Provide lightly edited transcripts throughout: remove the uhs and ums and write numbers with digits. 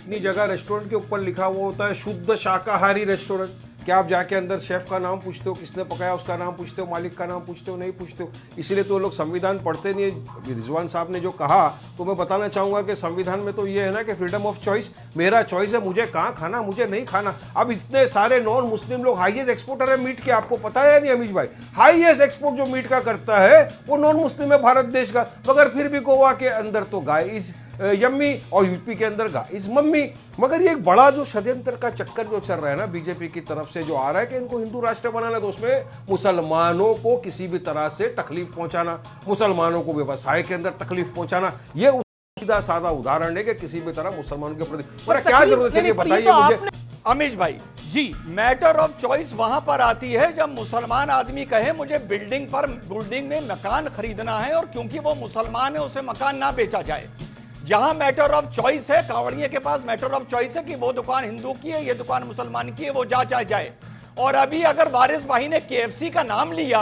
कितनी जगह रेस्टोरेंट के ऊपर लिखा हुआ होता है शुद्ध शाकाहारी रेस्टोरेंट। क्या आप जाके अंदर शेफ का नाम पूछते हो, किसने पकाया उसका नाम पूछते हो, मालिक का नाम पूछते हो? नहीं पूछते हो। इसीलिए तो लोग संविधान पढ़ते नहीं है। रिजवान साहब ने जो कहा तो मैं बताना चाहूंगा कि संविधान में तो ये है ना कि फ्रीडम ऑफ चॉइस, मेरा चॉइस है मुझे कहाँ खाना मुझे नहीं खाना। अब इतने सारे नॉन मुस्लिम लोग हाईएस्ट एक्सपोर्टर है मीट के, आपको पता है या नहीं अमीश भाई? हाईएस्ट एक्सपोर्ट जो मीट का करता है वो नॉन मुस्लिम है भारत देश का। मगर फिर भी गोवा के अंदर तो गाय इज यम्मी और यूपी के अंदर गाय इज मम्मी। मगर ये एक बड़ा जो षड्यंत्र का चक्कर जो चल रहा है ना बीजेपी की तरफ से, जो आ रहा है कि इनको हिंदू राष्ट्र बनाना, तो उसमें मुसलमानों को किसी भी तरह से तकलीफ पहुंचाना, मुसलमानों को व्यवसाय के अंदर तकलीफ पहुंचाना, ये सीधा साधा उदाहरण है कि किसी भी तरह मुसलमानों के प्रति क्या जरूरत है बताइए मुझे। अमीश भाई जी, मैटर ऑफ चॉइस वहां पर आती है जब मुसलमान आदमी कहे मुझे बिल्डिंग में मकान खरीदना है और क्योंकि वो मुसलमान है उसे मकान ना बेचा जाए। जहां मैटर ऑफ चॉइस है, कावड़िए के पास मैटर ऑफ चॉइस है कि वो दुकान हिंदू की है, ये दुकान मुसलमान की है, वो जांचा जाए। और अभी अगर वारिस भाई ने केएफसी का नाम लिया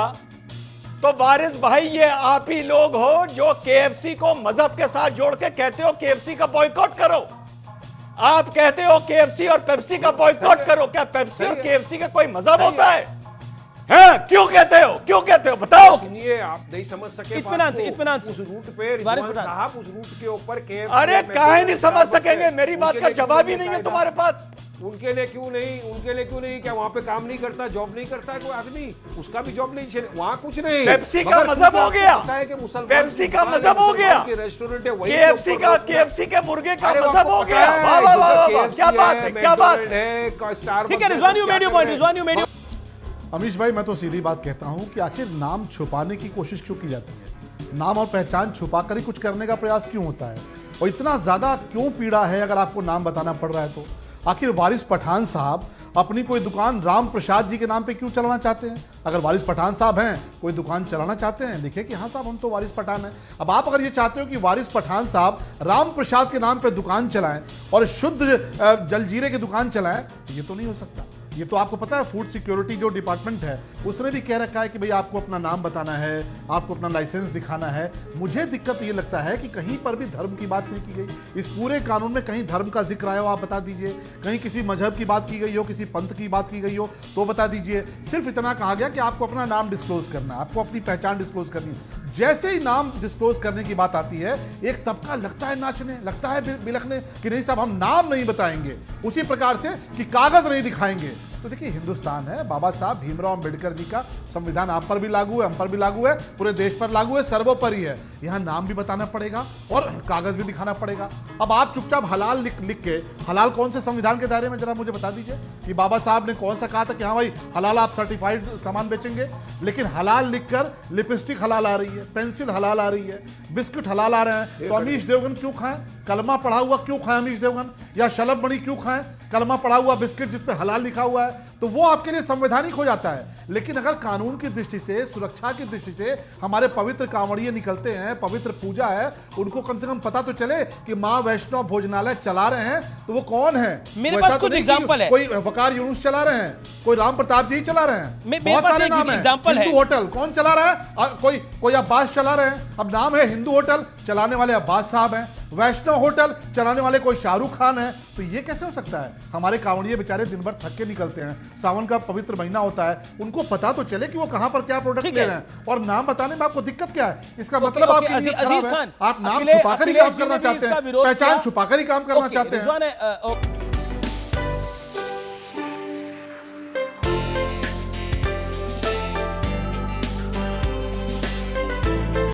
तो वारिस भाई ये आप ही लोग हो जो केएफसी को मजहब के साथ जोड़ के कहते हो केएफसी का बॉयकॉट करो। आप कहते हो केएफसी और पेप्सी का बॉयकॉट करो। क्या पेप्सी और केएफसी का कोई मजहब होता है? क्यों कहते हो, क्यों कहते हो बताओ? सुनिए, आप नहीं समझ सके इत्मीनान उस रूट पे रिजवान साहब उस रूट के ऊपर अरे काहे नहीं समझ सकेंगे? मेरी बात का जवाब ही नहीं है तुम्हारे पास। उनके लिए क्यों नहीं? क्या वहाँ पे काम नहीं करता, जॉब नहीं करता है कोई आदमी? उसका भी जॉब नहीं, वहाँ कुछ नहीं। पेप्सी का मजहब हो गया, पेप्सी का मजहब हो गया, रेस्टोरेंट है वही, केएफसी के मुर्गे का मजहब हो गया। वाह वाह वाह, क्या बात है, क्या बात है। ठीक है Rizwan, you made your Amish भाई, मैं तो सीधी बात कहता हूं कि आखिर नाम छुपाने की कोशिश क्यों की जाती है? नाम और पहचान छुपाकर ही कुछ करने का प्रयास क्यों होता है? और इतना ज़्यादा क्यों पीड़ा है अगर आपको नाम बताना पड़ रहा है तो? आखिर वारिस पठान साहब अपनी कोई दुकान राम प्रसाद जी के नाम पे क्यों चलाना चाहते हैं? अगर वारिस पठान साहब हैं, कोई दुकान चलाना चाहते हैं, लिखे कि हाँ साहब हम तो वारिस पठान हैं। अब आप अगर ये चाहते हो कि वारिस पठान साहब राम प्रसाद के नाम पे दुकान चलाएं और शुद्ध जलजीरे की दुकान चलाएं, ये तो नहीं हो सकता। ये तो आपको पता है फूड सिक्योरिटी जो डिपार्टमेंट है उसने भी कह रखा है कि भाई आपको अपना नाम बताना है, आपको अपना लाइसेंस दिखाना है। मुझे दिक्कत ये लगता है कि कहीं पर भी धर्म की बात नहीं की गई इस पूरे कानून में। कहीं धर्म का जिक्र आया हो आप बता दीजिए, कहीं किसी मजहब की बात की गई हो, किसी पंथ की बात की गई हो तो बता दीजिए। सिर्फ इतना कहा गया कि आपको अपना नाम डिस्क्लोज करना है, आपको अपनी पहचान डिस्क्लोज करनी है। जैसे ही नाम डिस्क्लोज करने की बात आती है एक तबका लगता है नाचने, लगता है बिलखने कि नहीं साहब हम नाम नहीं बताएंगे, उसी प्रकार से कि कागज नहीं दिखाएंगे। तो देखिए हिंदुस्तान है, बाबा साहब भीमराव अंबेडकर जी का संविधान आप पर भी लागू है, हम पर भी लागू है, पूरे देश पर लागू है, सर्वोपरि है। यहाँ नाम भी बताना पड़ेगा और कागज भी दिखाना पड़ेगा। अब आप चुपचाप हलाल लिख के, हलाल कौन से संविधान के दायरे में जरा मुझे बता दीजिए कि बाबा साहब ने कौन सा कहा था कि हाँ भाई हलाल आप सर्टिफाइड सामान बेचेंगे। लेकिन हलाल लिखकर लिपस्टिक हलाल आ रही है, पेंसिल हलाल आ रही है, बिस्कुट हलाल आ रहे हैं। तो अमीश देवगन क्यों खाएं? कलमा पढ़ा हुआ क्यों खाएं अमीश देवगन? या शलभ मणि क्यों खाएं? कलमा पढ़ा हुआ बिस्किट जिस पे हलाल लिखा हुआ है, तो वो आपके लिए संवैधानिक हो जाता है। लेकिन अगर कानून की दृष्टि से, सुरक्षा की दृष्टि से हमारे पवित्र कांवड़िए निकलते हैं, पवित्र पूजा है, उनको कम से कम पता तो चले कि माँ वैष्णव भोजनालय चला रहे हैं तो वो कौन है? मेरे पास कुछ एग्जांपल है। कोई वकार यूनुस चला रहे हैं, कोई राम प्रताप जी चला रहे हैं, बहुत सारे नाम है। हिंदू होटल कौन चला रहा है? कोई अब्बास चला रहे हैं। अब नाम है हिंदू होटल, चलाने वाले अब्बास साहब हैं। वैष्णव होटल चलाने वाले कोई शाहरुख खान है। तो ये कैसे हो सकता है? हमारे कांवड़िए बेचारे दिन भर थक के निकलते हैं, सावन का पवित्र महीना होता है, उनको पता तो चले कि वो कहां पर क्या प्रोडक्ट ले रहे हैं। और नाम बताने में आपको दिक्कत क्या है? इसका मतलब आपकी नीयत खराब है। आप नाम छुपाकर ही काम करना चाहते हैं, पहचान छुपाकर ही काम करना चाहते हैं।